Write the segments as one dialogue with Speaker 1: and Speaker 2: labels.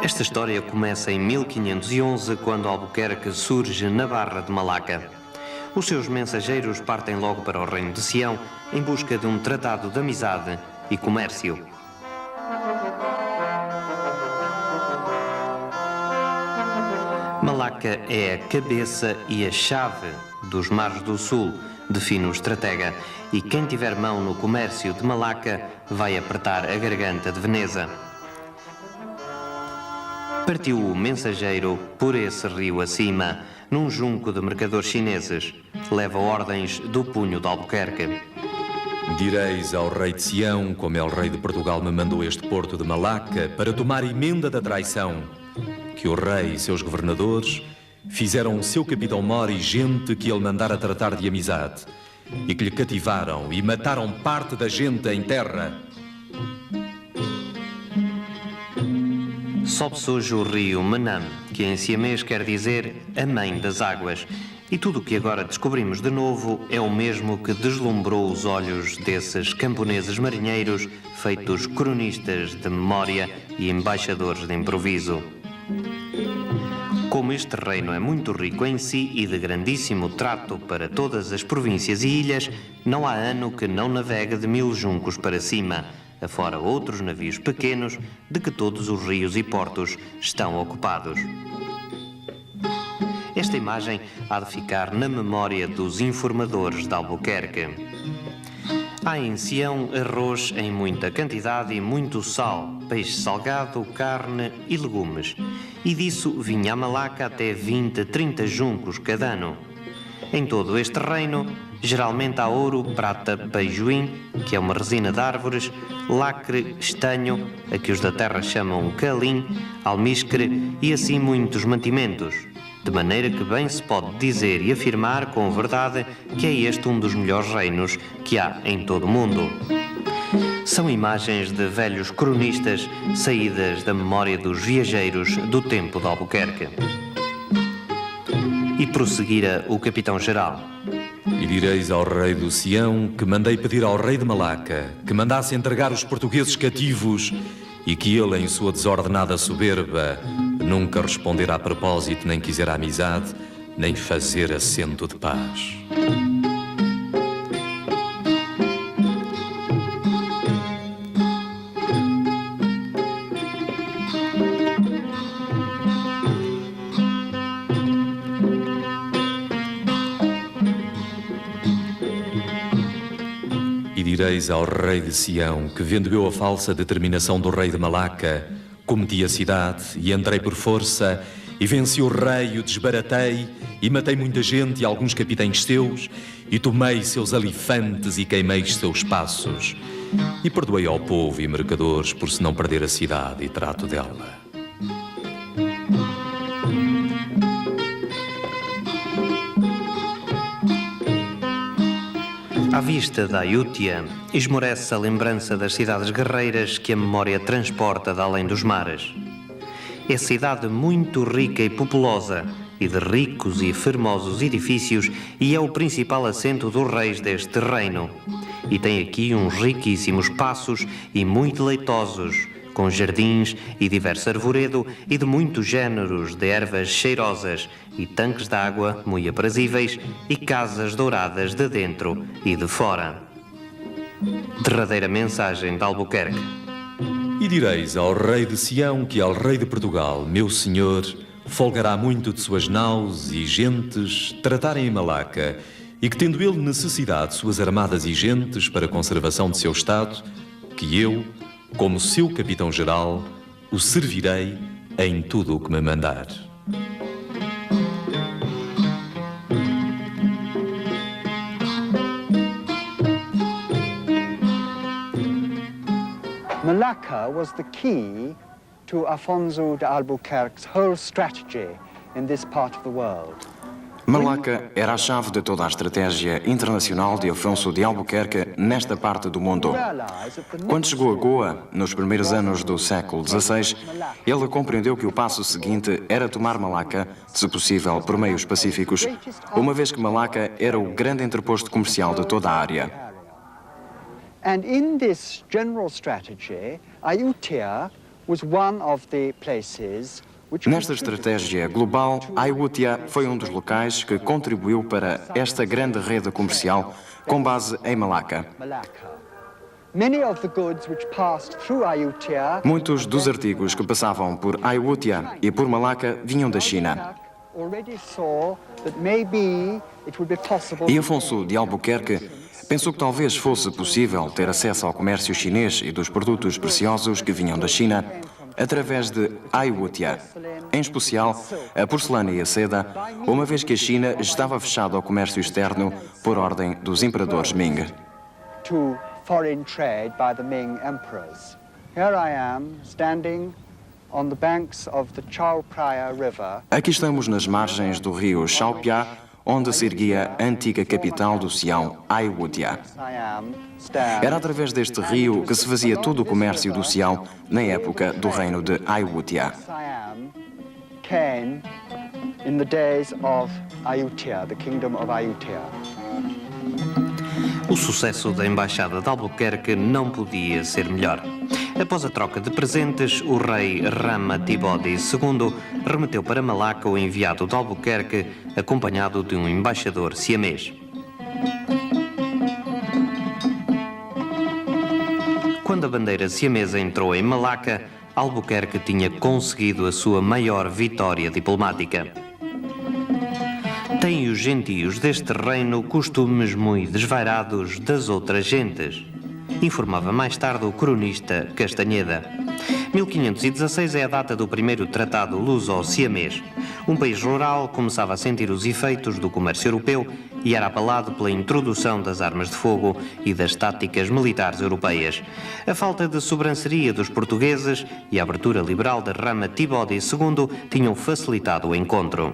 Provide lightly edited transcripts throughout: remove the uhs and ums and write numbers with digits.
Speaker 1: Esta história começa em 1511, quando Albuquerque surge na Barra de Malaca. Os seus mensageiros partem logo para o Reino de Sião em busca de um tratado de amizade e comércio. Malaca é a cabeça e a chave dos mares do sul, define o estratega, e quem tiver mão no comércio de Malaca vai apertar a garganta de Veneza. Partiu o mensageiro por esse rio acima, num junco de mercadores chineses. Leva ordens do punho de Albuquerque.
Speaker 2: Direis ao rei de Sião, como el rei de Portugal me mandou este porto de Malaca, para tomar emenda da traição, que o rei e seus governadores fizeram o seu capitão-mor e gente que ele mandara tratar de amizade, e que lhe cativaram e mataram parte da gente em terra.
Speaker 1: Sobe-se hoje o rio Menam, que em siamês quer dizer a mãe das águas. E tudo o que agora descobrimos de novo é o mesmo que deslumbrou os olhos desses camponeses marinheiros, feitos cronistas de memória e embaixadores de improviso. Como este reino é muito rico em si e de grandíssimo trato para todas as províncias e ilhas, não há ano que não navegue de 1000 juncos para cima, afora outros navios pequenos, de que todos os rios e portos estão ocupados. Esta imagem há de ficar na memória dos informadores de Albuquerque. Há em Sião arroz em muita quantidade e muito sal, peixe salgado, carne e legumes. E disso vinha a Malaca até 20, 30 juncos cada ano. Em todo este reino, geralmente há ouro, prata, beijoim, que é uma resina de árvores, lacre, estanho, a que os da terra chamam calim, almíscere e assim muitos mantimentos. De maneira que bem se pode dizer e afirmar com verdade que é este um dos melhores reinos que há em todo o mundo. São imagens de velhos cronistas saídas da memória dos viajeiros do tempo de Albuquerque. E prosseguira o capitão-geral.
Speaker 2: E direis ao rei do Sião que mandei pedir ao rei de Malaca que mandasse entregar os portugueses cativos e que ele, em sua desordenada soberba, nunca responder a propósito, nem quiser amizade, nem fazer assento de paz. E direis ao rei de Sião que, vendo eu a falsa determinação do rei de Malaca, cometi a cidade e entrei por força e venci o rei, o desbaratei e matei muita gente e alguns capitães seus e tomei seus alifantes e queimei seus passos e perdoei ao povo e mercadores por se não perder a cidade e trato dela.
Speaker 1: À vista da Aiútia, esmorece a lembrança das cidades guerreiras que a memória transporta de além dos mares. É cidade muito rica e populosa, e de ricos e formosos edifícios, e é o principal assento dos reis deste reino. E tem aqui uns riquíssimos passos e muito leitosos, com jardins e diverso arvoredo e de muitos géneros de ervas cheirosas e tanques de água muito aprazíveis e casas douradas de dentro e de fora. Derradeira mensagem de Albuquerque.
Speaker 2: E direis ao rei de Sião que ao rei de Portugal, meu senhor, folgará muito de suas naus e gentes tratarem em Malaca e que, tendo ele necessidade de suas armadas e gentes para a conservação de seu estado, que eu, como seu capitão-geral, o servirei em tudo o que me mandar.
Speaker 3: Malacca was the key to Afonso de Albuquerque's whole strategy in this part of the world.
Speaker 4: Malaca era a chave de toda a estratégia internacional de Afonso de Albuquerque nesta parte do mundo. Quando chegou a Goa, nos primeiros anos do século XVI, ele compreendeu que o passo seguinte era tomar Malaca, se possível por meios pacíficos, uma vez que Malaca era o grande entreposto comercial de toda a área.
Speaker 3: And in this general strategy, Ayutthaya was one of the places which
Speaker 4: Nesta estratégia global, Ayutthaya foi um dos locais que contribuiu para esta grande rede comercial com base em Malacca.
Speaker 3: Malacca. Many of the goods which passed through Ayutthaya
Speaker 4: Muitos dos artigos que passavam por Ayutthaya e por Malacca vinham da China.
Speaker 3: already saw that maybe it would be possible
Speaker 4: E Afonso de Albuquerque pensou que talvez fosse possível ter acesso ao comércio chinês e dos produtos preciosos que vinham da China através de Ayutthaya, em especial a porcelana e a seda, uma vez que a China estava fechada ao comércio externo por ordem dos imperadores Ming.
Speaker 3: to foreign trade by the Ming emperors. Here I am, standing on the banks of the Chao Phraya River.
Speaker 4: Aqui estamos nas margens do rio Xiaopia, onde se erguia a antiga capital do Sião, Ayutthaya.
Speaker 3: I am standing.
Speaker 4: Era através deste rio que se fazia todo o comércio do Sião na época do reino de Ayutthaya.
Speaker 3: Siam came in the days of Ayutthaya, the kingdom of Ayutthaya.
Speaker 1: O sucesso da Embaixada de Albuquerque não podia ser melhor. Após a troca de presentes, o rei Rama Tibodi II remeteu para Malacca o enviado de Albuquerque, acompanhado de um embaixador siamês. Quando a bandeira siamesa entrou em Malacca, Albuquerque tinha conseguido a sua maior vitória diplomática. Têm os gentios deste reino costumes muito desvairados das outras gentes, informava mais tarde o cronista Castanheda. 1516 é a data do primeiro tratado luso-siamês. Um país rural começava a sentir os efeitos do comércio europeu e era abalado pela introdução das armas de fogo e das táticas militares europeias. A falta de sobranceria dos portugueses e a abertura liberal de Rama Tibodi II tinham facilitado o encontro.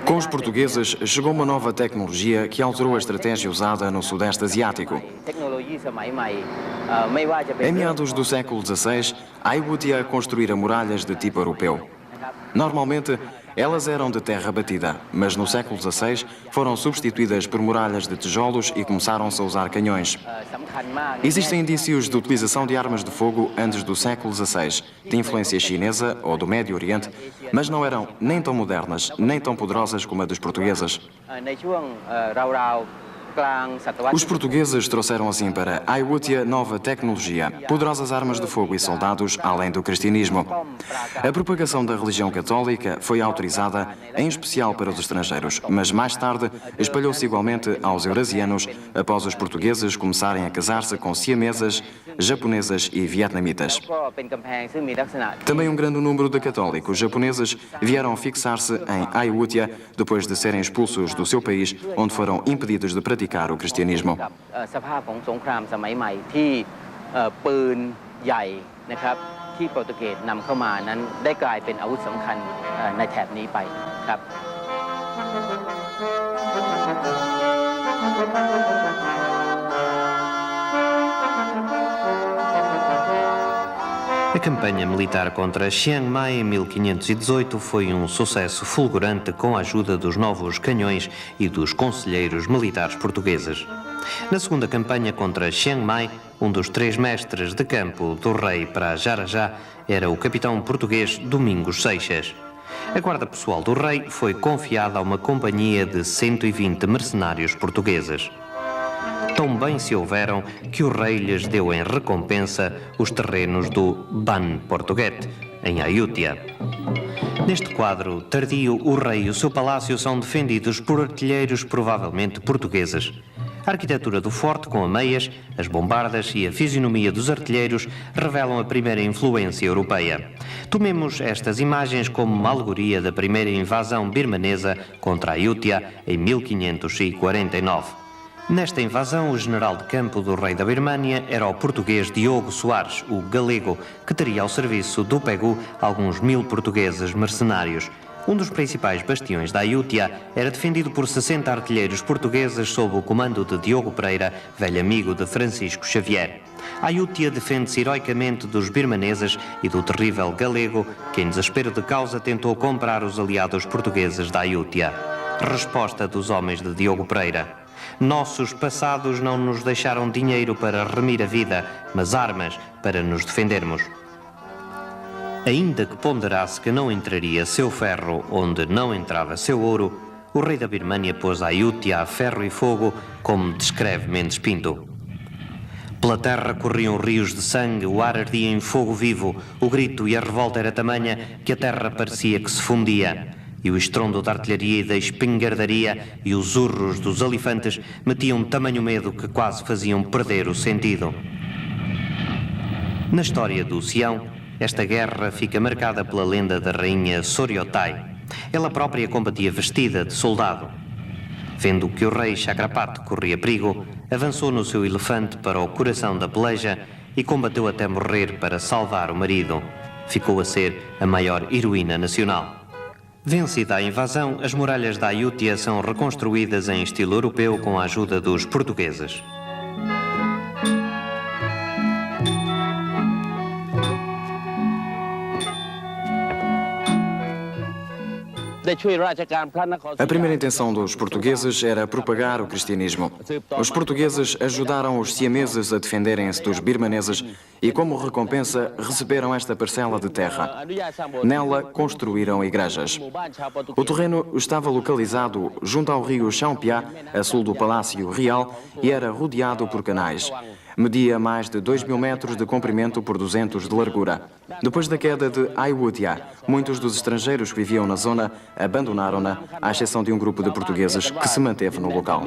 Speaker 4: Com os portugueses, chegou uma nova tecnologia que alterou a estratégia usada no Sudeste Asiático. Em meados do século XVI, Ayutthaya construíra muralhas de tipo europeu. Normalmente, elas eram de terra batida, mas no século XVI foram substituídas por muralhas de tijolos e começaram-se a usar canhões. Existem indícios de utilização de armas de fogo antes do século XVI, de influência chinesa ou do Médio Oriente, mas não eram nem tão modernas, nem tão poderosas como a dos portugueses. Os portugueses trouxeram assim para Ayutthaya nova tecnologia, poderosas armas de fogo e soldados, além do cristianismo. A propagação da religião católica foi autorizada, em especial para os estrangeiros, mas mais tarde espalhou-se igualmente aos eurasianos, após os portugueses começarem a casar-se com siamesas, japonesas e vietnamitas. Também um grande número de católicos japoneses vieram fixar-se em Ayutthaya depois de serem expulsos do seu país, onde foram impedidos de praticar o cristianismo.
Speaker 1: A campanha militar contra Chiang Mai em 1518 foi um sucesso fulgurante com a ajuda dos novos canhões e dos conselheiros militares portugueses. Na segunda campanha contra Chiang Mai, um dos 3 mestres de campo do rei para Jarajá era o capitão português Domingos Seixas. A guarda pessoal do rei foi confiada a uma companhia de 120 mercenários portugueses. Tão bem se houveram que o rei lhes deu em recompensa os terrenos do Ban Portuguete, em Ayutthaya. Neste quadro tardio, o rei e o seu palácio são defendidos por artilheiros provavelmente portugueses. A arquitetura do forte com ameias, as bombardas e a fisionomia dos artilheiros revelam a primeira influência europeia. Tomemos estas imagens como uma alegoria da primeira invasão birmanesa contra Ayutthaya em 1549. Nesta invasão, o general de campo do rei da Birmânia era o português Diogo Soares, o galego, que teria ao serviço do Pegu alguns 1000 portugueses mercenários. Um dos principais bastiões da Ayutthaya era defendido por 60 artilheiros portugueses sob o comando de Diogo Pereira, velho amigo de Francisco Xavier. A Ayutthaya defende-se heroicamente dos birmaneses e do terrível galego, que em desespero de causa tentou comprar os aliados portugueses da Ayutthaya. Resposta dos homens de Diogo Pereira: Nossos passados não nos deixaram dinheiro para remir a vida, mas armas para nos defendermos. Ainda que ponderasse que não entraria seu ferro onde não entrava seu ouro, o rei da Birmânia pôs a Ayutthaya a ferro e fogo, como descreve Mendes Pinto. Pela terra corriam rios de sangue, o ar ardia em fogo vivo, o grito e a revolta era tamanha que a terra parecia que se fundia, e o estrondo da artilharia e da espingardaria e os urros dos elefantes metiam tamanho medo que quase faziam perder o sentido. Na história do Sião, esta guerra fica marcada pela lenda da rainha Soryotai. Ela própria combatia vestida de soldado. Vendo que o rei Chakrapat corria perigo, avançou no seu elefante para o coração da peleja e combateu até morrer para salvar o marido. Ficou a ser a maior heroína nacional. Vencida a invasão, as muralhas da Ayutthaya são reconstruídas em estilo europeu com a ajuda dos portugueses.
Speaker 4: A primeira intenção dos portugueses era propagar o cristianismo. Os portugueses ajudaram os siameses a defenderem-se dos birmaneses e, como recompensa, receberam esta parcela de terra. Nela construíram igrejas. O terreno estava localizado junto ao rio Champia, a sul do Palácio Real, e era rodeado por canais. Media mais de 2.000 metros de comprimento por 200 de largura. Depois da queda de Ayutthaya, muitos dos estrangeiros que viviam na zona abandonaram-na, à exceção de um grupo de portugueses que se manteve no local.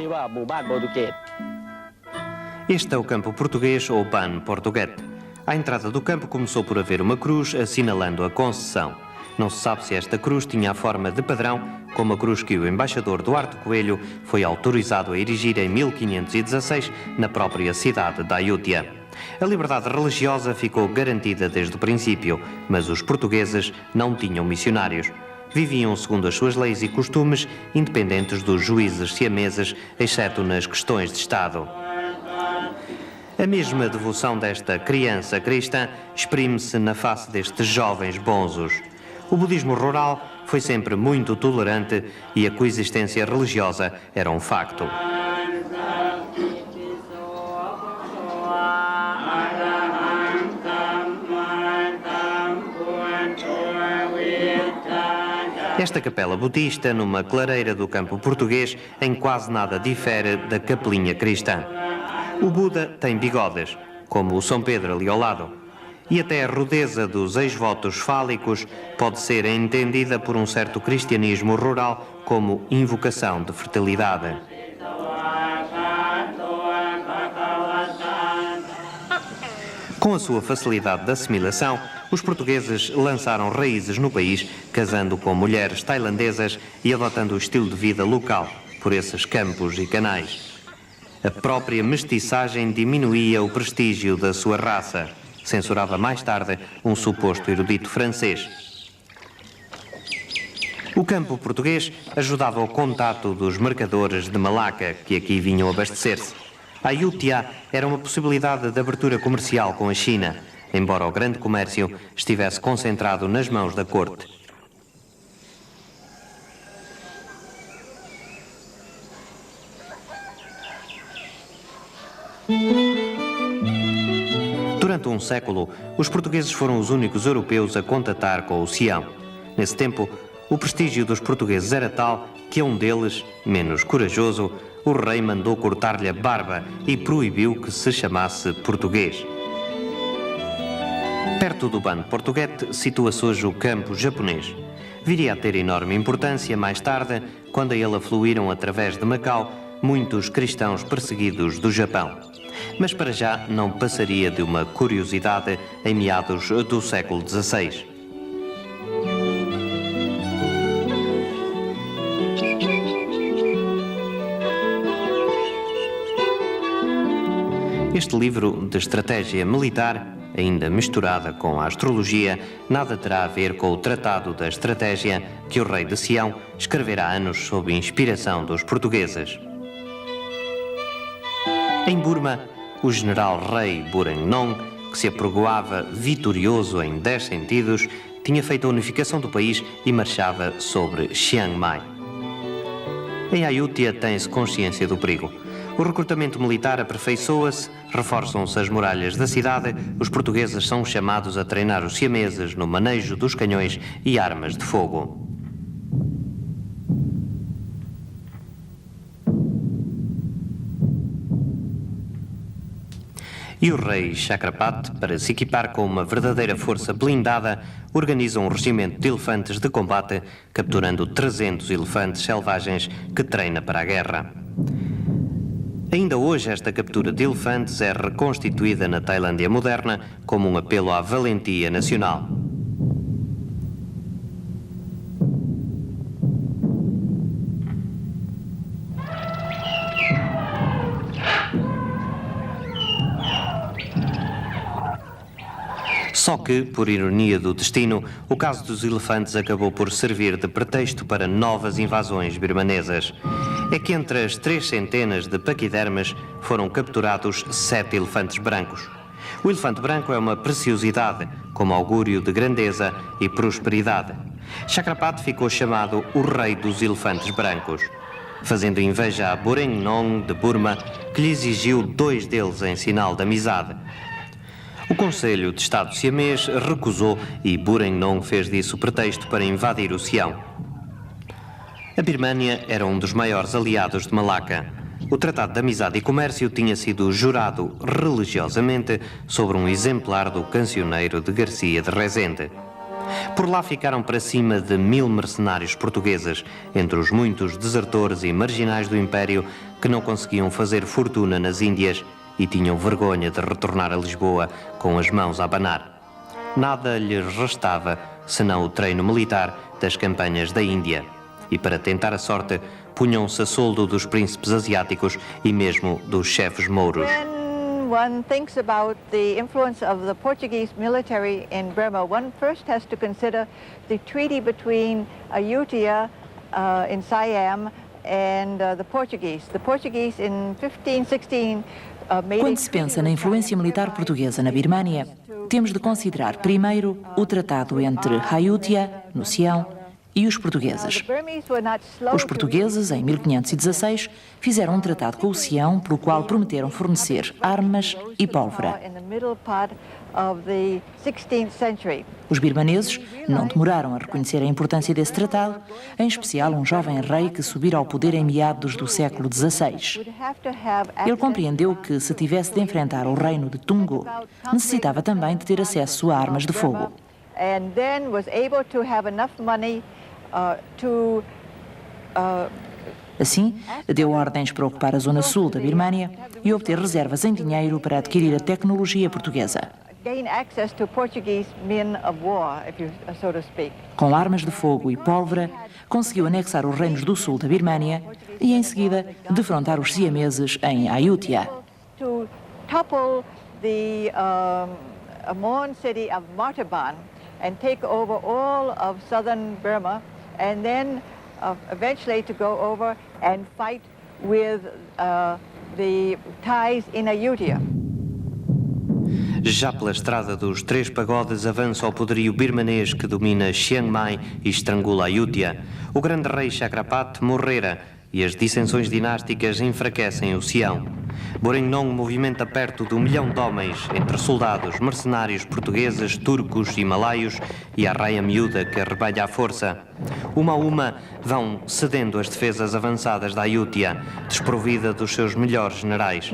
Speaker 1: Este é o campo português ou Ban Portuguete. À entrada do campo começou por haver uma cruz assinalando a concessão. Não se sabe se esta cruz tinha a forma de padrão, como a cruz que o embaixador Duarte Coelho foi autorizado a erigir em 1516 na própria cidade da Ayutthaya. A liberdade religiosa ficou garantida desde o princípio, mas os portugueses não tinham missionários. Viviam segundo as suas leis e costumes, independentes dos juízes siameses, exceto nas questões de Estado. A mesma devoção desta criança cristã exprime-se na face destes jovens bonzos. O budismo rural foi sempre muito tolerante e a coexistência religiosa era um facto. Esta capela budista, numa clareira do campo português, em quase nada difere da capelinha cristã. O Buda tem bigodes, como o São Pedro ali ao lado. E até a rudeza dos ex-votos fálicos pode ser entendida por um certo cristianismo rural como invocação de fertilidade. Com a sua facilidade de assimilação, os portugueses lançaram raízes no país, casando com mulheres tailandesas e adotando o estilo de vida local, por esses campos e canais. A própria mestiçagem diminuía o prestígio da sua raça, censurava mais tarde um suposto erudito francês. O campo português ajudava o contato dos mercadores de Malaca, que aqui vinham abastecer-se. A Ayutthaya era uma possibilidade de abertura comercial com a China, embora o grande comércio estivesse concentrado nas mãos da corte. Durante um século, os portugueses foram os únicos europeus a contatar com o Sião. Nesse tempo, o prestígio dos portugueses era tal que a um deles, menos corajoso, o rei mandou cortar-lhe a barba e proibiu que se chamasse português. Perto do Ban Portuguete situa-se hoje o campo japonês. Viria a ter enorme importância mais tarde, quando a ele afluíram através de Macau muitos cristãos perseguidos do Japão. Mas para já não passaria de uma curiosidade em meados do século XVI. Este livro de estratégia militar, ainda misturada com a astrologia, nada terá a ver com o Tratado da Estratégia que o rei de Sião escreverá há anos sob inspiração dos portugueses. Em Burma, o general rei Burennong, que se apregoava vitorioso em 10 sentidos, tinha feito a unificação do país e marchava sobre Chiang Mai. Em Ayutthaya tem-se consciência do perigo. O recrutamento militar aperfeiçoa-se, reforçam-se as muralhas da cidade, os portugueses são chamados a treinar os siameses no manejo dos canhões e armas de fogo. E o rei Chakrapat, para se equipar com uma verdadeira força blindada, organiza um regimento de elefantes de combate, capturando 300 elefantes selvagens que treina para a guerra. Ainda hoje esta captura de elefantes é reconstituída na Tailândia moderna como um apelo à valentia nacional. Só que, por ironia do destino, o caso dos elefantes acabou por servir de pretexto para novas invasões birmanesas. É que entre as 300 de paquidermes foram capturados 7 elefantes brancos. O elefante branco é uma preciosidade, como augúrio de grandeza e prosperidade. Chakrapat ficou chamado o rei dos elefantes brancos, fazendo inveja a Borengnong de Burma, que lhe exigiu 2 deles em sinal de amizade. O Conselho de Estado siamês recusou e Borengnong fez disso pretexto para invadir o Sião. A Birmânia era um dos maiores aliados de Malaca. O Tratado de Amizade e Comércio tinha sido jurado religiosamente sobre um exemplar do cancioneiro de Garcia de Rezende. Por lá ficaram para cima de 1000 mercenários portugueses, entre os muitos desertores e marginais do Império que não conseguiam fazer fortuna nas Índias e tinham vergonha de retornar a Lisboa com as mãos a abanar. Nada lhes restava senão o treino militar das campanhas da Índia. E para tentar a sorte, punham-se a soldo dos príncipes asiáticos e mesmo dos chefes mouros.
Speaker 5: When one thinks about the influence of the Portuguese military in Burma, one first has to consider the treaty between Ayutthaya in Siam and the Portuguese. The Portuguese in 1516
Speaker 6: Quando se pensa na influência militar portuguesa na Birmânia, temos de considerar primeiro o tratado entre Ayutthaya, no Sião, e os portugueses. Os portugueses, em 1516, fizeram um tratado com o Sião, pelo qual prometeram fornecer armas e pólvora. Os birmaneses não demoraram a reconhecer a importância desse tratado, em especial um jovem rei que subira ao poder em meados do século XVI. Ele compreendeu que, se tivesse de enfrentar o reino de Tungo, necessitava também de ter acesso a armas de fogo. Assim, deu ordens para ocupar a zona sul da Birmânia e obter reservas em dinheiro para adquirir a tecnologia portuguesa. Com armas de fogo e pólvora, conseguiu anexar os reinos do sul da Birmânia e, em seguida, defrontar os siameses em Ayutthaya.
Speaker 5: And take over all of southern Burma, and then eventually to go over and fight with the Thais in Ayutthaya.
Speaker 1: Já pela estrada dos 3 pagodes avança ao poderio birmanês que domina Chiang Mai e estrangula Ayutthaya. O grande rei Chakrapat morrera e as dissensões dinásticas enfraquecem o Sião. Borengnong movimenta perto de 1 milhão de homens, entre soldados, mercenários portugueses, turcos e malaios, e a raia miúda que arrebalha a força. Uma a uma vão cedendo as defesas avançadas da Ayutthaya, desprovida dos seus melhores generais.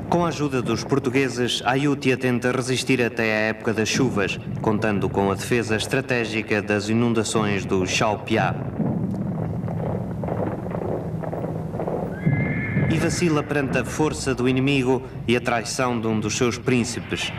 Speaker 1: Com a ajuda dos portugueses, a Ayutthaya tenta resistir até a época das chuvas, contando com a defesa estratégica das inundações do Chao Phraya. E vacila perante a força do inimigo e a traição de um dos seus príncipes.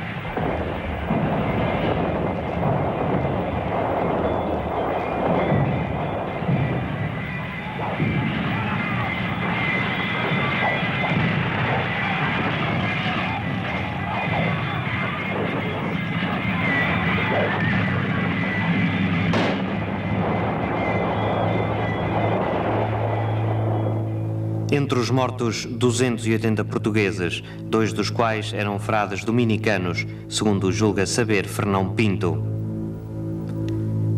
Speaker 1: Entre os mortos, 280 portugueses, 2 dos quais eram frades dominicanos, segundo julga saber Fernão Pinto.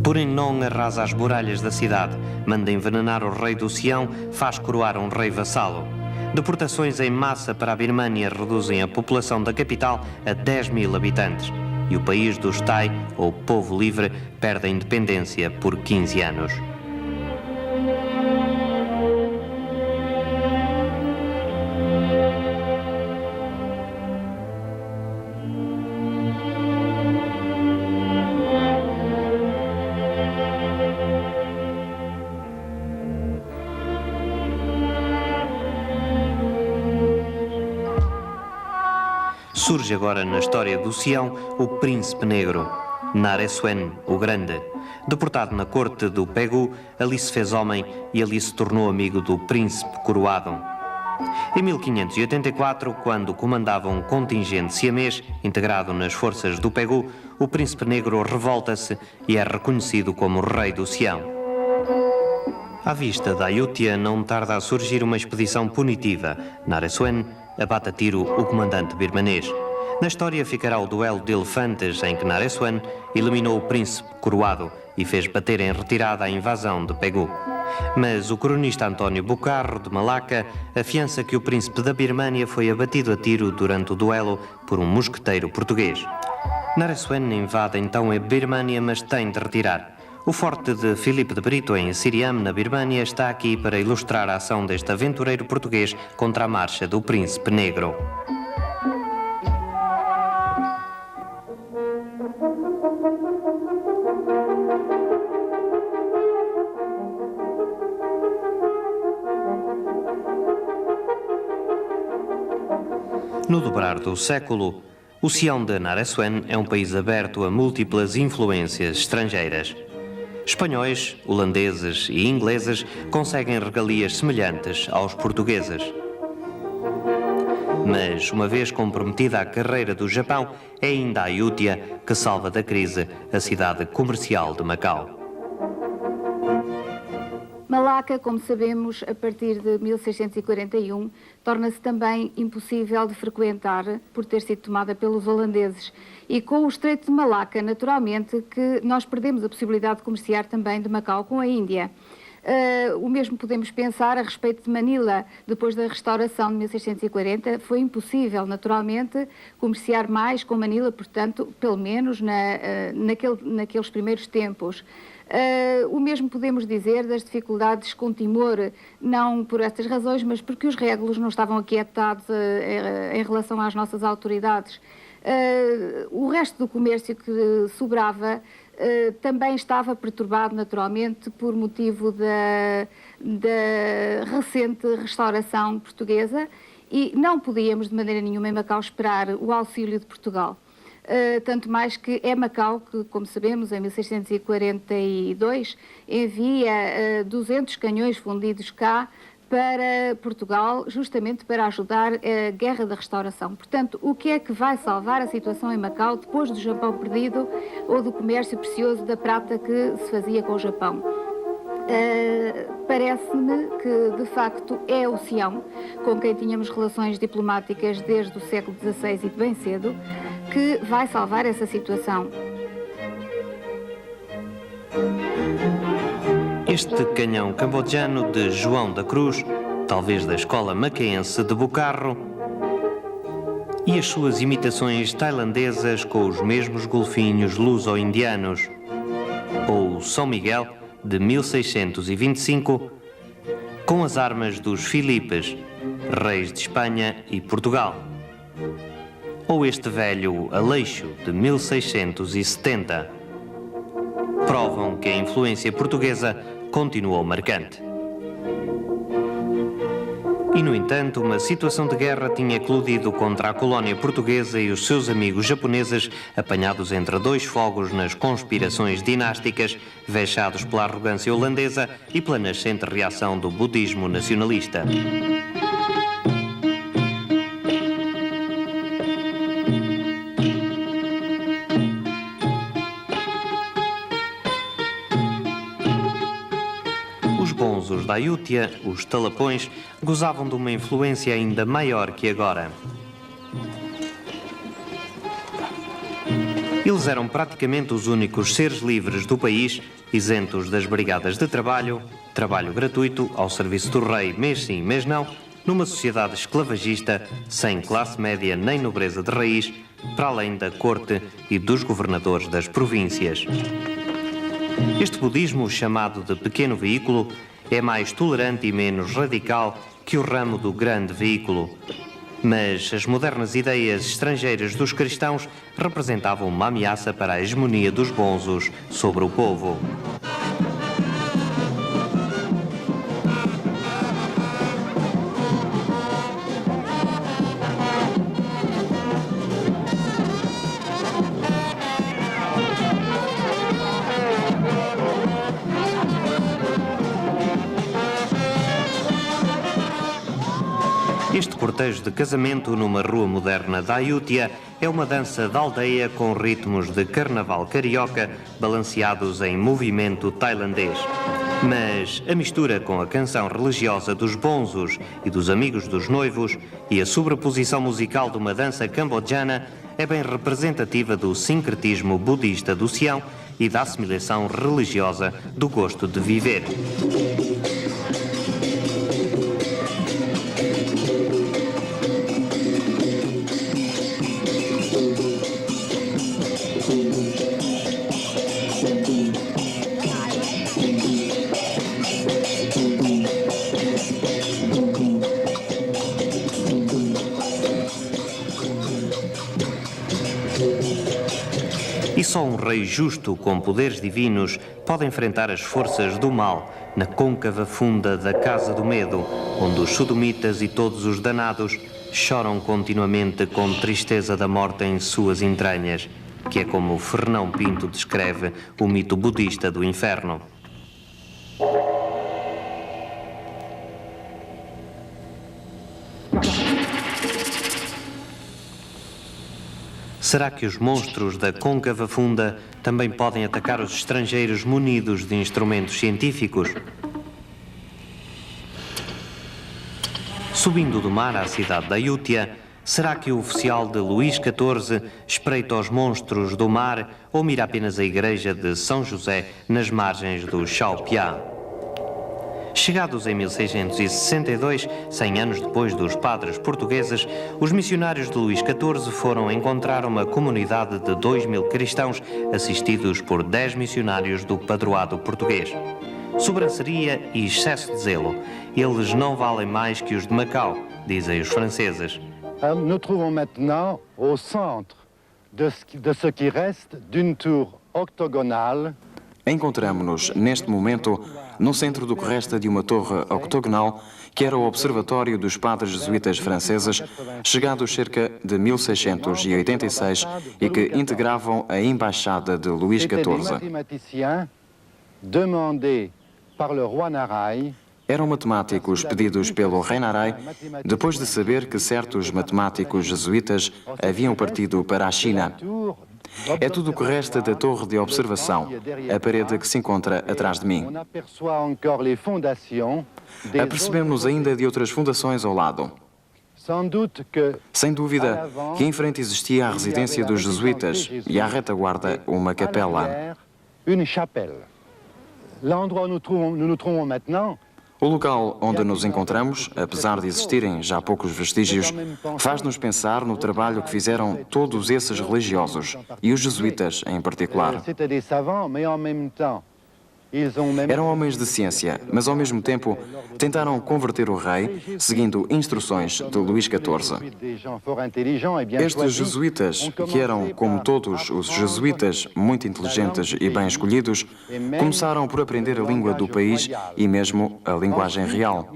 Speaker 1: Borengnong arrasa as muralhas da cidade, manda envenenar o rei do Sião, faz coroar um rei vassalo. Deportações em massa para a Birmânia reduzem a população da capital a 10.000 habitantes. E o país dos Thai, ou povo livre, perde a independência por 15 anos. Surge agora na história do Sião o Príncipe Negro, Naresuan, o Grande. Deportado na corte do Pegu, ali se fez homem e ali se tornou amigo do Príncipe Coroado. Em 1584, quando comandava um contingente siamês integrado nas forças do Pegu, o Príncipe Negro revolta-se e é reconhecido como rei do Sião. À vista da Ayutthaya não tarda a surgir uma expedição punitiva. Naresuan abate a tiro o comandante birmanês. Na história ficará o duelo de elefantes em que Naresuan eliminou o príncipe Coroado e fez bater em retirada a invasão de Pegu. Mas o cronista António Bucarro, de Malaca, afiança que o príncipe da Birmânia foi abatido a tiro durante o duelo por um mosqueteiro português. Naresuan invade então a Birmânia, mas tem de retirar. O forte de Filipe de Brito, em Siriam, na Birmânia, está aqui para ilustrar a ação deste aventureiro português contra a marcha do Príncipe Negro. No dobrar do século, o Sião de Naresuan é um país aberto a múltiplas influências estrangeiras. Espanhóis, holandeses e ingleses conseguem regalias semelhantes aos portugueses. Mas, uma vez comprometida a carreira do Japão, é ainda a Ayutthaya que salva da crise a cidade comercial de Macau.
Speaker 7: Malaca, como sabemos, a partir de 1641, torna-se também impossível de frequentar por ter sido tomada pelos holandeses. E com o Estreito de Malaca, naturalmente, que nós perdemos a possibilidade de comerciar também de Macau com a Índia. O mesmo podemos pensar a respeito de Manila. Depois da restauração de 1640, foi impossível, naturalmente, comerciar mais com Manila, portanto, pelo menos naqueles primeiros tempos. O mesmo podemos dizer das dificuldades com Timor, não por estas razões, mas porque os régulos não estavam aquietados em relação às nossas autoridades. O resto do comércio que sobrava também estava perturbado, naturalmente, por motivo da recente restauração portuguesa, e não podíamos, de maneira nenhuma, em Macau, esperar o auxílio de Portugal. Tanto mais que é Macau que, como sabemos, em 1642, envia 200 canhões fundidos cá para Portugal, justamente para ajudar a Guerra da Restauração. Portanto, o que é que vai salvar a situação em Macau depois do Japão perdido ou do comércio precioso da prata que se fazia com o Japão? Parece-me que, de facto, é o Sião, com quem tínhamos relações diplomáticas desde o século XVI e de bem cedo, que vai salvar essa situação.
Speaker 1: Este canhão cambodjano de João da Cruz, talvez da escola macaense de Bucarro, e as suas imitações tailandesas com os mesmos golfinhos luso-indianos, ou São Miguel, de 1625, com as armas dos Filipes, reis de Espanha e Portugal, ou este velho Aleixo, de 1670, provam que a influência portuguesa continuou marcante. E, no entanto, uma situação de guerra tinha eclodido contra a colónia portuguesa e os seus amigos japoneses, apanhados entre dois fogos nas conspirações dinásticas, vexados pela arrogância holandesa e pela nascente reação do budismo nacionalista. Os da Ayutthaya, os talapões, gozavam de uma influência ainda maior que agora. Eles eram praticamente os únicos seres livres do país, isentos das brigadas de trabalho, trabalho gratuito, ao serviço do rei, mês sim, mês não, numa sociedade esclavagista, sem classe média nem nobreza de raiz, para além da corte e dos governadores das províncias. Este budismo, chamado de pequeno veículo, é mais tolerante e menos radical que o ramo do grande veículo. Mas as modernas ideias estrangeiras dos cristãos representavam uma ameaça para a hegemonia dos bonzos sobre o povo. Este cortejo de casamento numa rua moderna da Ayutthaya é uma dança da aldeia com ritmos de carnaval carioca balanceados em movimento tailandês. Mas a mistura com a canção religiosa dos bonzos e dos amigos dos noivos e a sobreposição musical de uma dança cambodjana é bem representativa do sincretismo budista do Sião e da assimilação religiosa do gosto de viver. E só um rei justo com poderes divinos pode enfrentar as forças do mal na côncava funda da Casa do Medo, onde os sodomitas e todos os danados choram continuamente com tristeza da morte em suas entranhas, que é como Fernão Pinto descreve o mito budista do inferno. Será que os monstros da côncava funda também podem atacar os estrangeiros munidos de instrumentos científicos? Subindo do mar à cidade da Ayutthaya, será que o oficial de Luís XIV espreita os monstros do mar ou mira apenas a igreja de São José nas margens do Chao Phraya? Chegados em 1662, 100 anos depois dos padres portugueses, os missionários de Luís XIV foram encontrar uma comunidade de 2.000 cristãos assistidos por 10 missionários do padroado português. Sobranceria e excesso de zelo. Eles não valem mais que os de Macau, dizem os franceses.
Speaker 8: Nous trouvons maintenant au centre de ce qui reste d'une tour octogonale.
Speaker 4: Encontramo-nos, neste momento, no centro do que resta de uma torre octogonal que era o observatório dos padres jesuítas franceses, chegados cerca de 1686 e que integravam a embaixada de Luís XIV. Eram matemáticos pedidos pelo rei Narai depois de saber que certos matemáticos jesuítas haviam partido para a China. É tudo o que resta da torre de observação, a parede que se encontra atrás de mim. Apercebemos-nos ainda de outras fundações ao lado. Sem dúvida que em frente existia a residência dos jesuítas e à retaguarda uma capela. O local onde nos encontramos, apesar de existirem já poucos vestígios, faz-nos pensar no trabalho que fizeram todos esses religiosos, e os jesuítas em particular. Eram homens de ciência, mas ao mesmo tempo tentaram converter o rei, seguindo instruções de Luís XIV. Estes jesuítas, que eram, como todos os jesuítas, muito inteligentes e bem escolhidos, começaram por aprender a língua do país e mesmo a linguagem real.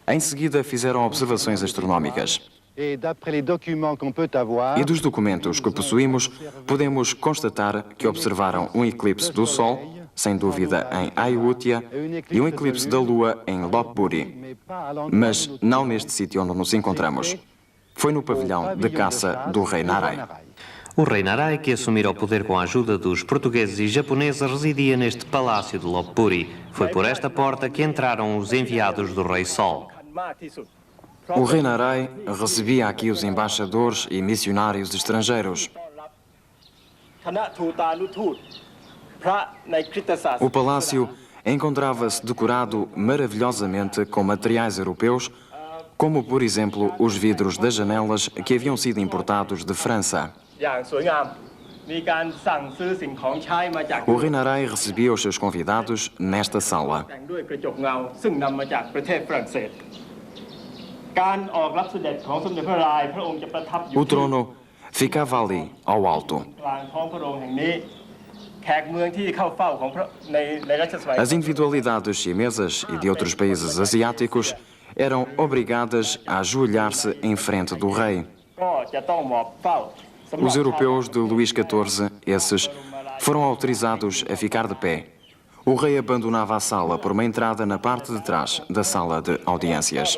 Speaker 4: Em seguida, fizeram observações astronómicas. E dos documentos que possuímos, podemos constatar que observaram um eclipse do Sol, sem dúvida em Ayutthaya, e um eclipse da Lua em Lopburi. Mas não neste sítio onde nos encontramos. Foi no pavilhão de caça do rei Narai.
Speaker 1: O rei Narai, que assumira o poder com a ajuda dos portugueses e japoneses, residia neste palácio de Lopburi. Foi por esta porta que entraram os enviados do rei Sol.
Speaker 4: O rei Narai recebia aqui os embaixadores e missionários estrangeiros. O palácio encontrava-se decorado maravilhosamente com materiais europeus, como, por exemplo, os vidros das janelas que haviam sido importados de França. O rei Narai recebia os seus convidados nesta sala. O trono ficava ali, ao alto. As individualidades chinesas e de outros países asiáticos eram obrigadas a ajoelhar-se em frente do rei. Os europeus de Luís XIV, esses, foram autorizados a ficar de pé. O rei abandonava a sala por uma entrada na parte de trás da sala de audiências.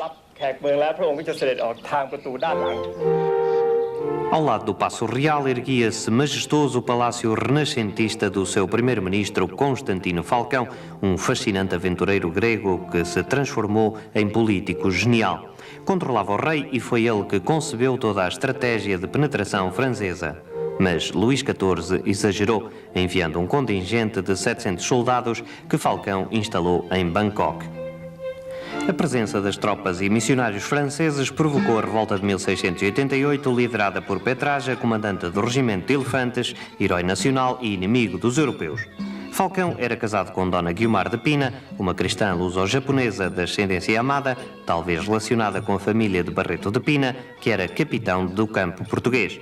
Speaker 1: Ao lado do Paço Real erguia-se majestoso o palácio renascentista do seu primeiro-ministro Constantino Falcão, um fascinante aventureiro grego que se transformou em político genial. Controlava o rei e foi ele que concebeu toda a estratégia de penetração francesa. Mas Luís XIV exagerou, enviando um contingente de 700 soldados que Falcão instalou em Bangkok. A presença das tropas e missionários franceses provocou a revolta de 1688, liderada por Petraja, comandante do regimento de elefantes, herói nacional e inimigo dos europeus. Falcão era casado com Dona Guiomar de Pina, uma cristã luso-japonesa de ascendência Yamada, talvez relacionada com a família de Barreto de Pina, que era capitão do campo português.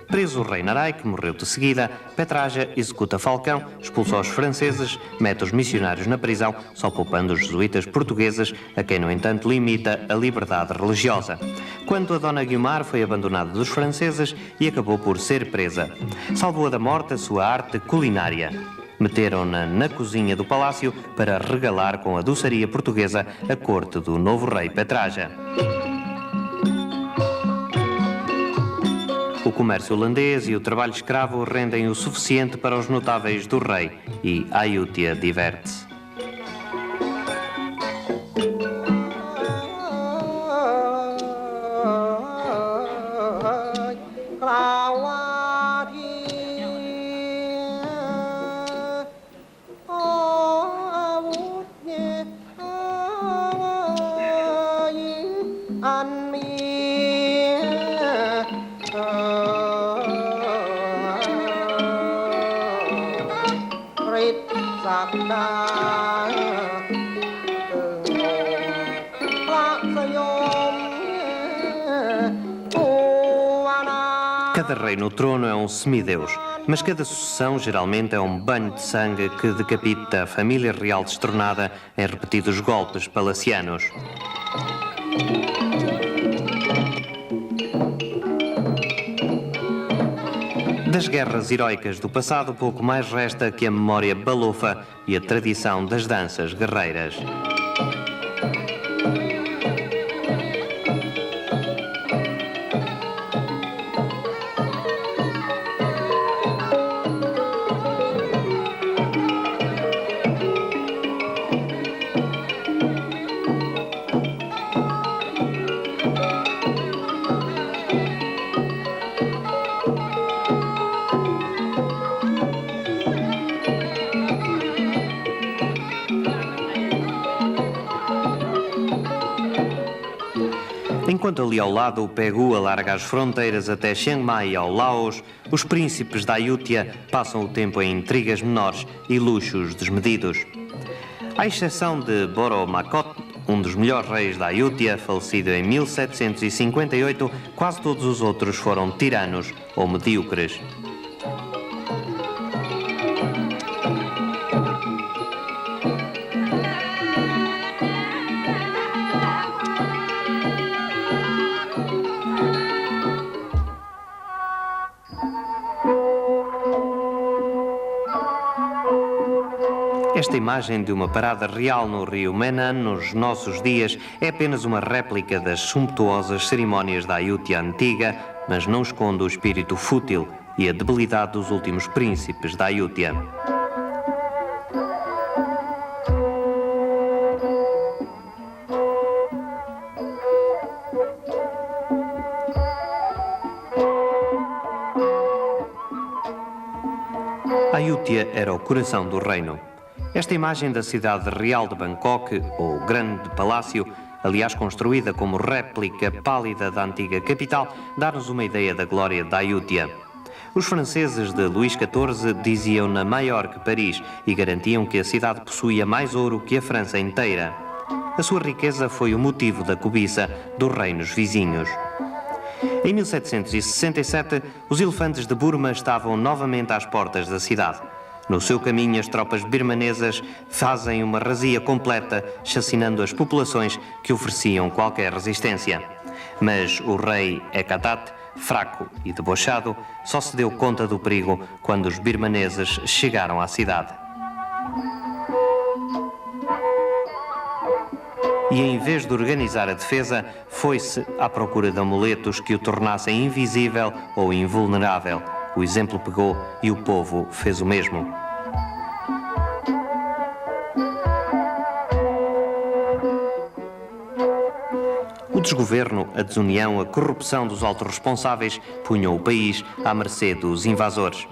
Speaker 1: Preso o rei Narai, que morreu de seguida, Petraja executa Falcão, expulsa os franceses, mete os missionários na prisão, só poupando os jesuítas portugueses, a quem, no entanto, limita a liberdade religiosa. Quanto a Dona Guiomar, foi abandonada dos franceses e acabou por ser presa. Salvou-a da morte a sua arte culinária. Meteram-na na cozinha do palácio para regalar com a doçaria portuguesa a corte do novo rei Petraja. O comércio holandês e o trabalho escravo rendem o suficiente para os notáveis do rei e Ayutthaya diverte-se. Cada rei no trono é um semideus, mas cada sucessão geralmente é um banho de sangue que decapita a família real destronada em repetidos golpes palacianos. Das guerras heroicas do passado, pouco mais resta que a memória balofa e a tradição das danças guerreiras. Enquanto ali ao lado o Pegu alarga as fronteiras até Chiang Mai ao Laos, os príncipes da Ayutthaya passam o tempo em intrigas menores e luxos desmedidos. À exceção de Boro Makot, um dos melhores reis da Ayutthaya, falecido em 1758, quase todos os outros foram tiranos ou medíocres. Esta imagem de uma parada real no rio Menan, nos nossos dias, é apenas uma réplica das sumptuosas cerimónias da Ayutthaya antiga, mas não esconde o espírito fútil e a debilidade dos últimos príncipes da Ayutthaya. A Ayutthaya era o coração do reino. Esta imagem da cidade real de Bangkok, ou Grande Palácio, aliás construída como réplica pálida da antiga capital, dá-nos uma ideia da glória da Ayutthaya. Os franceses de Luís XIV diziam-na maior que Paris e garantiam que a cidade possuía mais ouro que a França inteira. A sua riqueza foi o motivo da cobiça dos reinos vizinhos. Em 1767, os elefantes de Burma estavam novamente às portas da cidade. No seu caminho, as tropas birmanesas fazem uma razia completa, chacinando as populações que ofereciam qualquer resistência. Mas o rei Hekatat, fraco e debochado, só se deu conta do perigo quando os birmaneses chegaram à cidade. E em vez de organizar a defesa, foi-se à procura de amuletos que o tornassem invisível ou invulnerável. O exemplo pegou e o povo fez o mesmo. O desgoverno, a desunião, a corrupção dos altos responsáveis punham o país à mercê dos invasores.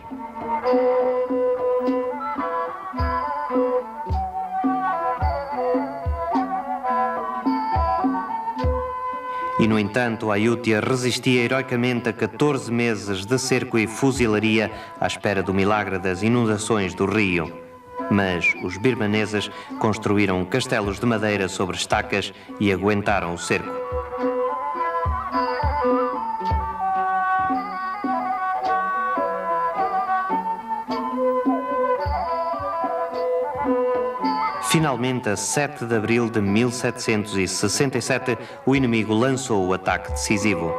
Speaker 1: E, no entanto, a Ayutthaya resistia heroicamente a 14 meses de cerco e fuzilaria à espera do milagre das inundações do rio. Mas os birmaneses construíram castelos de madeira sobre estacas e aguentaram o cerco. Finalmente, a 7 de abril de 1767, o inimigo lançou o ataque decisivo.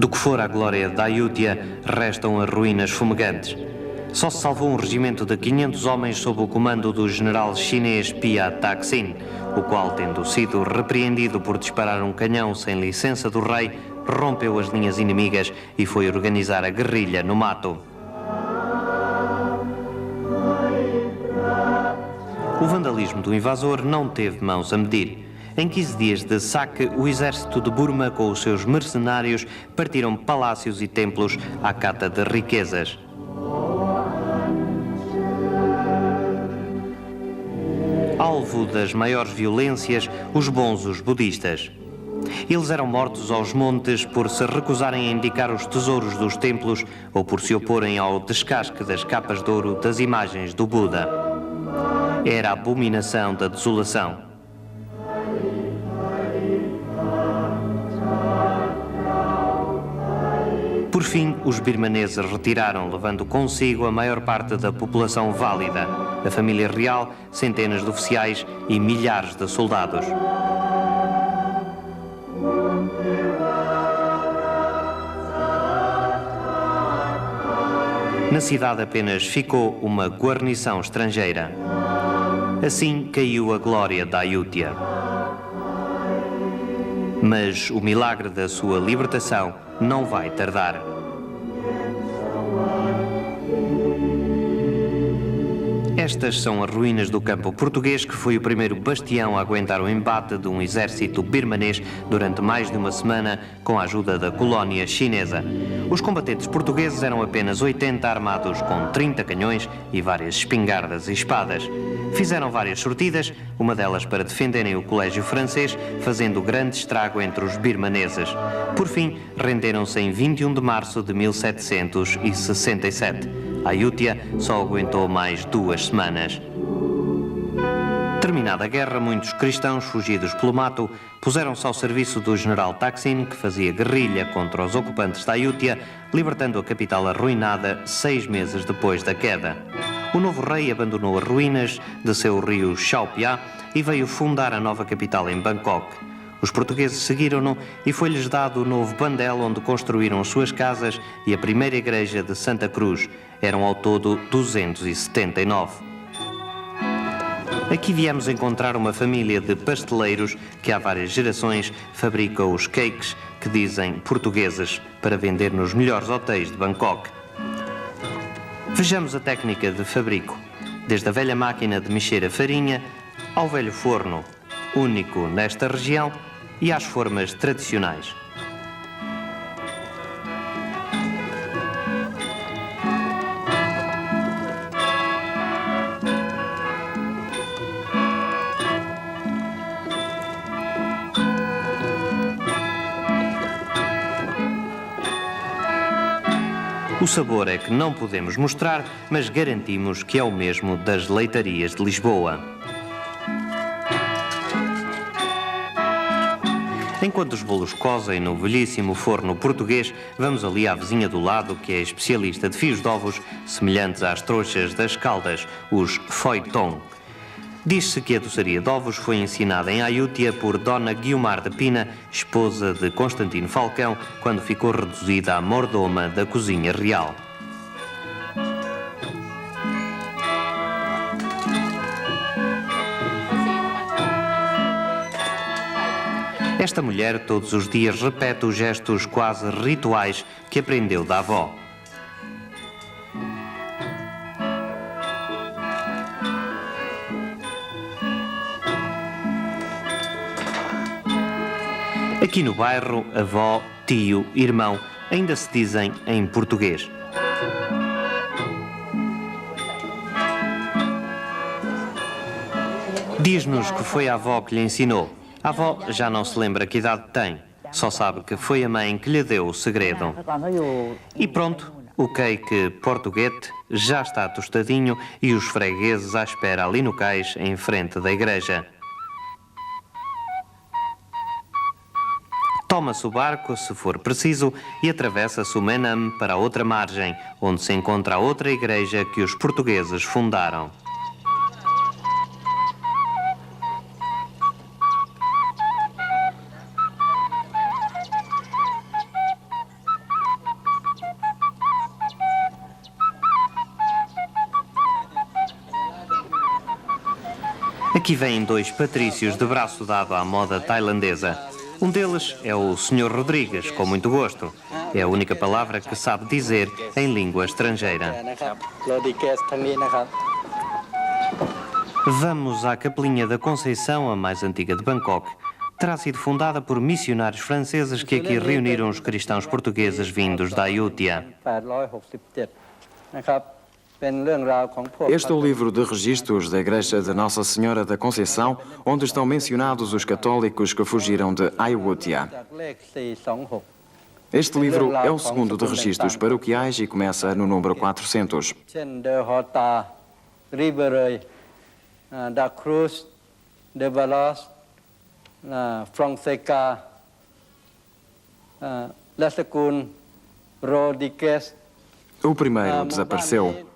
Speaker 1: Do que for a glória da Ayutthaya, restam as ruínas fumegantes. Só se salvou um regimento de 500 homens sob o comando do general chinês Pia Taksin, o qual, tendo sido repreendido por disparar um canhão sem licença do rei, rompeu as linhas inimigas e foi organizar a guerrilha no mato. O vandalismo do invasor não teve mãos a medir. Em 15 dias de saque, o exército de Burma, com os seus mercenários, partiram palácios e templos à cata de riquezas. Alvo das maiores violências, os bonzos budistas. Eles eram mortos aos montes por se recusarem a indicar os tesouros dos templos ou por se oporem ao descasque das capas de ouro das imagens do Buda. Era a abominação da desolação. Por fim, os birmaneses retiraram, levando consigo a maior parte da população válida, a família real, centenas de oficiais e milhares de soldados. Na cidade apenas ficou uma guarnição estrangeira. Assim caiu a glória da Ayutthaya. Mas o milagre da sua libertação não vai tardar. Estas são as ruínas do campo português, que foi o primeiro bastião a aguentar o embate de um exército birmanês durante mais de uma semana com a ajuda da colónia chinesa. Os combatentes portugueses eram apenas 80 armados com 30 canhões e várias espingardas e espadas. Fizeram várias sortidas, uma delas para defenderem o colégio francês, fazendo grande estrago entre os birmaneses. Por fim, renderam-se em 21 de março de 1767. A Ayutthaya só aguentou mais 2 semanas. Terminada a guerra, muitos cristãos fugidos pelo mato puseram-se ao serviço do general Taksin, que fazia guerrilha contra os ocupantes da Ayutthaya, libertando a capital arruinada 6 meses depois da queda. O novo rei abandonou as ruínas, desceu o rio Chao Phraya e veio fundar a nova capital em Bangkok. Os portugueses seguiram-no e foi-lhes dado o novo Bandel, onde construíram as suas casas, e a primeira igreja de Santa Cruz. Eram ao todo 279. Aqui viemos encontrar uma família de pasteleiros que há várias gerações fabrica os cakes que dizem portugueses para vender nos melhores hotéis de Bangkok. Vejamos a técnica de fabrico, desde a velha máquina de mexer a farinha ao velho forno, único nesta região, e às formas tradicionais. O sabor é que não podemos mostrar, mas garantimos que é o mesmo das leitarias de Lisboa. Enquanto os bolos cozem no velhíssimo forno português, vamos ali à vizinha do lado, que é especialista de fios de ovos semelhantes às trouxas das Caldas, os Foiton. Diz-se que a doçaria de ovos foi ensinada em Ayutthaya por Dona Guiomar de Pina, esposa de Constantino Falcão, quando ficou reduzida à mordoma da cozinha real. Esta mulher todos os dias repete os gestos quase rituais que aprendeu da avó. Aqui no bairro, avó, tio, irmão ainda se dizem em português. Diz-nos que foi a avó que lhe ensinou. A avó já não se lembra que idade tem, só sabe que foi a mãe que lhe deu o segredo. E pronto, o cake portuguete já está tostadinho e os fregueses à espera ali no cais, em frente da igreja. Toma-se o barco, se for preciso, e atravessa-se o Menam para a outra margem, onde se encontra a outra igreja que os portugueses fundaram. Aqui vêm 2 patrícios de braço dado à moda tailandesa. Um deles é o Sr. Rodrigues, com muito gosto. É a única palavra que sabe dizer em língua estrangeira. Vamos à Capelinha da Conceição, a mais antiga de Bangkok. Terá sido fundada por missionários franceses que aqui reuniram os cristãos portugueses vindos da Ayutthaya.
Speaker 4: Este é o livro de registros da Igreja de Nossa Senhora da Conceição, onde estão mencionados os católicos que fugiram de Ayutthaya. Este livro é o segundo de registros paroquiais e começa no número 400.
Speaker 3: da Cruz, de Veloz, Fonseca, Lasacun, Rodrigues.
Speaker 4: O primeiro desapareceu.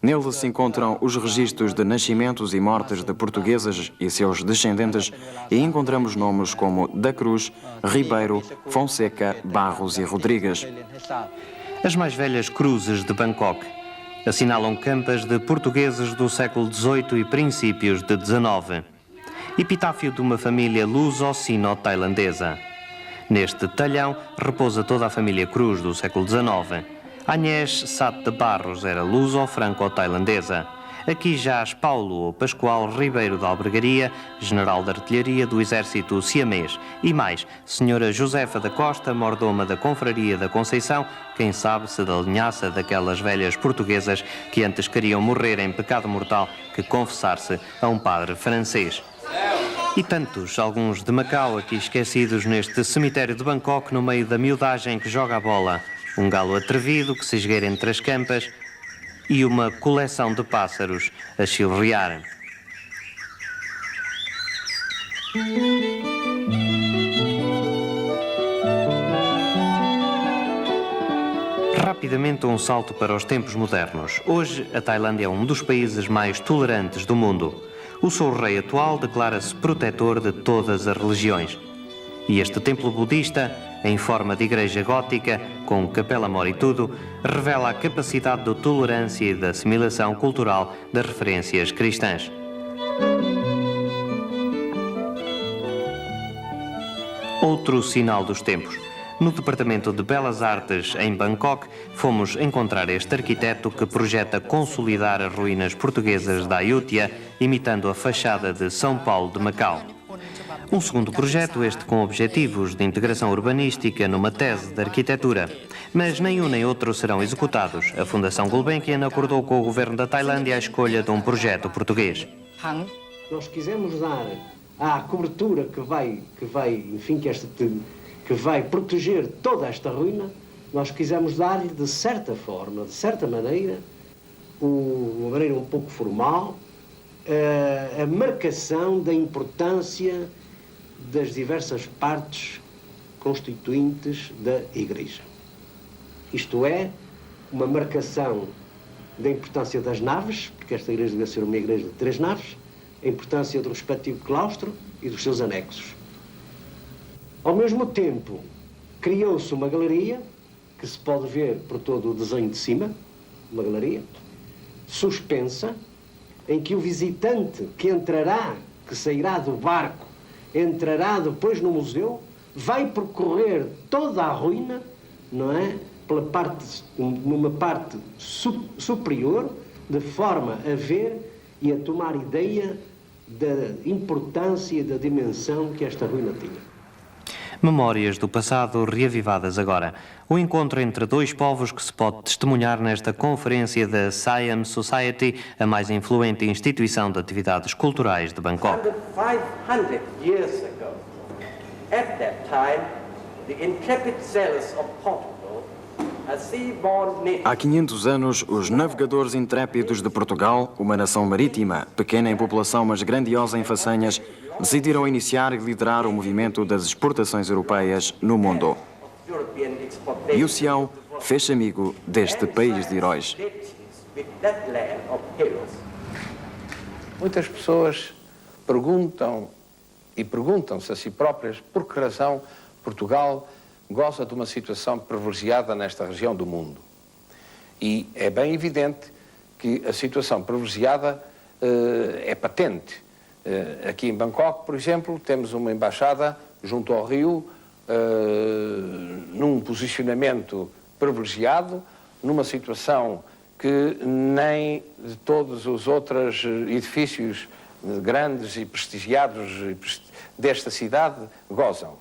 Speaker 4: Nele se encontram os registros de nascimentos e mortes de portugueses e seus descendentes e encontramos nomes como da Cruz, Ribeiro, Fonseca, Barros e Rodrigues.
Speaker 1: As mais velhas cruzes de Bangkok assinalam campas de portugueses do século XVIII e princípios de XIX. Epitáfio de uma família luso-sino-tailandesa. Neste talhão repousa toda a família Cruz do século XIX. Agnès Sat de Barros era luso-franco-tailandesa. Aqui jaz Paulo ou Pascoal Ribeiro de Albergaria, general de artilharia do exército siamês. E mais, senhora Josefa da Costa, mordoma da Confraria da Conceição, quem sabe se da linhaça daquelas velhas portuguesas que antes queriam morrer em pecado mortal que confessar-se a um padre francês. E tantos, alguns de Macau, aqui esquecidos neste cemitério de Bangkok, no meio da miudagem que joga a bola. Um galo atrevido que se esgueira entre as campas e uma coleção de pássaros a chilrear. Rapidamente um salto para os tempos modernos. Hoje, a Tailândia é um dos países mais tolerantes do mundo. O seu rei atual declara-se protetor de todas as religiões. E este templo budista, em forma de igreja gótica, com capela-mor e tudo, revela a capacidade de tolerância e de assimilação cultural das referências cristãs. Outro sinal dos tempos. No Departamento de Belas Artes, em Bangkok, fomos encontrar este arquiteto que projeta consolidar as ruínas portuguesas da Ayutthaya, imitando a fachada de São Paulo de Macau. Um segundo projeto, este com objetivos de integração urbanística numa tese de arquitetura. Mas nem um nem outro serão executados. A Fundação Gulbenkian acordou com o governo da Tailândia a escolha de um projeto português.
Speaker 9: Nós quisemos dar à cobertura que vai proteger toda esta ruína, nós quisemos dar-lhe de certa forma, de certa maneira, uma maneira um pouco formal, a marcação da importância das diversas partes constituintes da Igreja. Isto é, uma marcação da importância das naves, porque esta igreja deve ser uma igreja de 3 naves, a importância do respectivo claustro e dos seus anexos. Ao mesmo tempo, criou-se uma galeria, que se pode ver por todo o desenho de cima, uma galeria, suspensa, em que o visitante que sairá do barco, entrará depois no museu, vai percorrer toda a ruína, não é? Numa parte superior, de forma a ver e a tomar ideia da importância e da dimensão que esta ruína tinha.
Speaker 1: Memórias do passado reavivadas agora. O encontro entre dois povos que se pode testemunhar nesta conferência da Siam Society, a mais influente instituição de atividades culturais de Bangkok.
Speaker 10: 500 years ago, at that time, the intrepid sailors of Portugal, a sea-born nation.
Speaker 4: Há 500 anos, os navegadores intrépidos de Portugal, uma nação marítima, pequena em população mas grandiosa em façanhas, decidiram iniciar e liderar o movimento das exportações europeias no mundo. E o Sião fez amigo deste país de heróis.
Speaker 11: Muitas pessoas perguntam-se a si próprias por que razão Portugal goza de uma situação privilegiada nesta região do mundo. E é bem evidente que a situação privilegiada é patente. Aqui em Bangkok, por exemplo, temos uma embaixada junto ao rio, num posicionamento privilegiado, numa situação que nem de todos os outros edifícios grandes e prestigiados desta cidade gozam.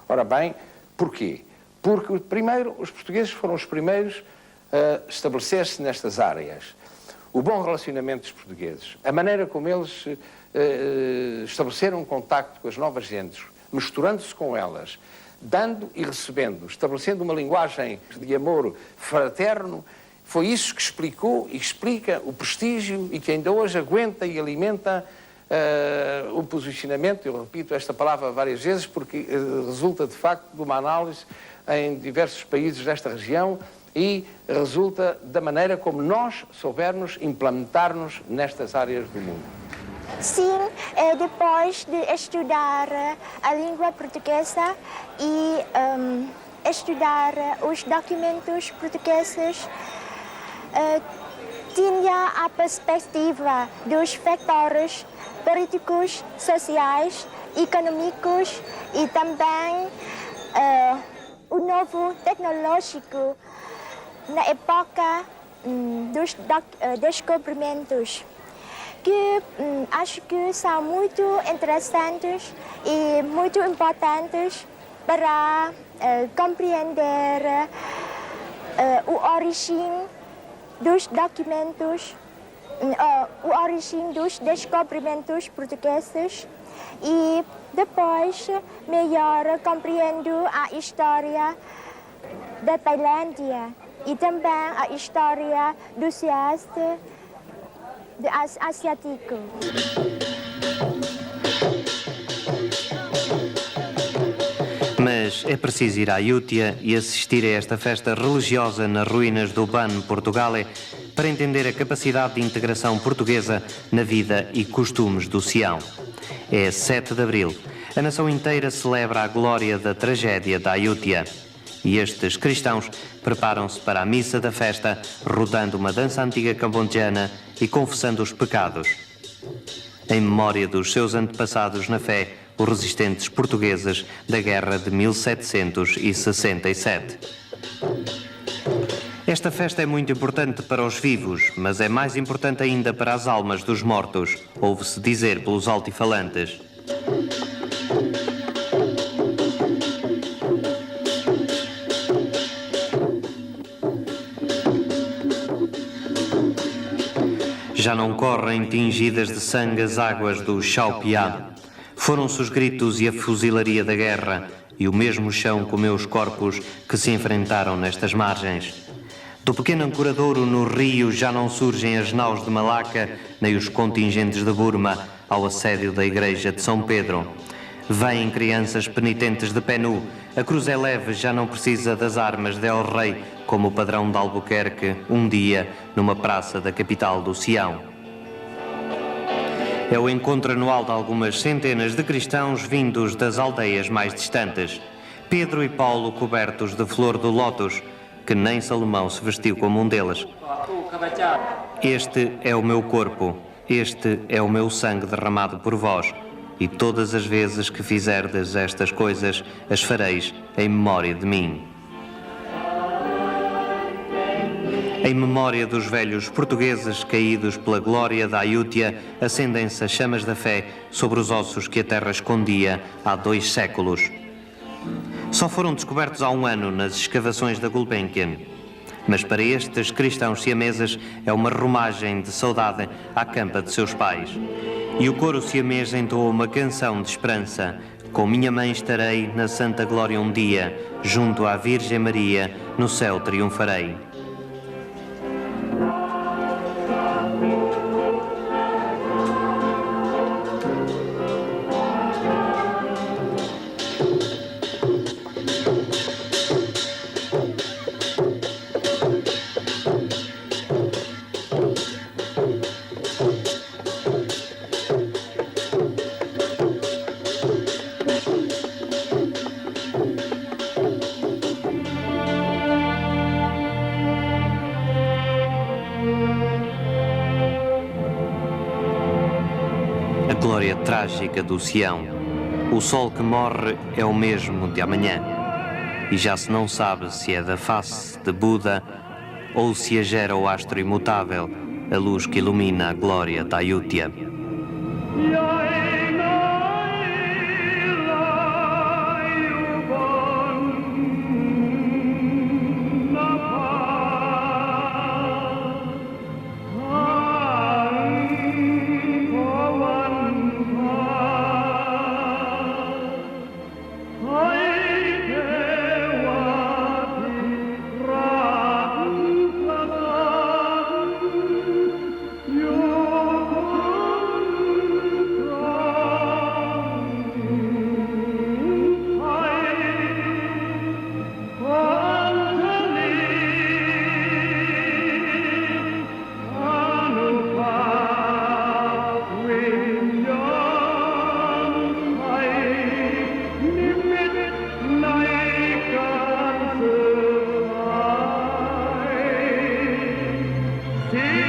Speaker 11: Ora bem, porquê? Porque, primeiro, os portugueses foram os primeiros a estabelecer-se nestas áreas. O bom relacionamento dos portugueses, a maneira como eles estabeleceram um contacto com as novas gentes, misturando-se com elas, dando e recebendo, estabelecendo uma linguagem de amor fraterno, foi isso que explicou e explica o prestígio e que ainda hoje aguenta e alimenta o posicionamento, eu repito esta palavra várias vezes, porque resulta de facto de uma análise em diversos países desta região e resulta da maneira como nós soubermos implementar-nos nestas áreas do mundo.
Speaker 12: Sim, depois de estudar a língua portuguesa e estudar os documentos portugueses, tinha a perspectiva dos vetores políticos, sociais, econômicos e também o novo tecnológico na época dos descobrimentos, que acho que são muito interessantes e muito importantes para compreender a origem dos documentos, a origem dos descobrimentos portugueses e depois melhor compreendo a história da Tailândia e também a história do Sudeste Asiático.
Speaker 1: Mas é preciso ir à Ayutthaya e assistir a esta festa religiosa nas ruínas do Ban, Portugal, para entender a capacidade de integração portuguesa na vida e costumes do Sião. É 7 de abril. A nação inteira celebra a glória da tragédia da Ayutthaya. E estes cristãos preparam-se para a missa da festa, rodando uma dança antiga cambodjana e confessando os pecados. Em memória dos seus antepassados na fé, os resistentes portugueses da Guerra de 1767. Esta festa é muito importante para os vivos, mas é mais importante ainda para as almas dos mortos, ouve-se dizer pelos altifalantes. Já não correm tingidas de sangue as águas do Chao-Phraya. Foram-se os gritos e a fuzilaria da guerra, e o mesmo chão comeu os corpos que se enfrentaram nestas margens. Do pequeno ancoradouro no rio já não surgem as naus de Malaca, nem os contingentes de Burma ao assédio da igreja de São Pedro. Vêm crianças penitentes de pé nu, a cruz é leve, já não precisa das armas de El Rei, como o padrão de Albuquerque, um dia, numa praça da capital do Sião. É o encontro anual de algumas centenas de cristãos vindos das aldeias mais distantes. Pedro e Paulo cobertos de flor do lótus, que nem Salomão se vestiu como um deles. Este é o meu corpo, este é o meu sangue derramado por vós, e todas as vezes que fizerdes estas coisas, as fareis em memória de mim. Em memória dos velhos portugueses caídos pela glória da Ayutthaya, acendem-se as chamas da fé sobre os ossos que a terra escondia há 2 séculos. Só foram descobertos há 1 ano nas escavações da Gulbenkian. Mas para estes cristãos siameses é uma romagem de saudade à campa de seus pais. E o coro siamês entoou uma canção de esperança. Com minha mãe estarei na santa glória um dia, junto à Virgem Maria, no céu triunfarei. Glória trágica do Sião. O sol que morre é o mesmo de amanhã. E já se não sabe se é da face de Buda ou se a gera o astro imutável, a luz que ilumina a glória da Ayutthaya.
Speaker 13: Sim.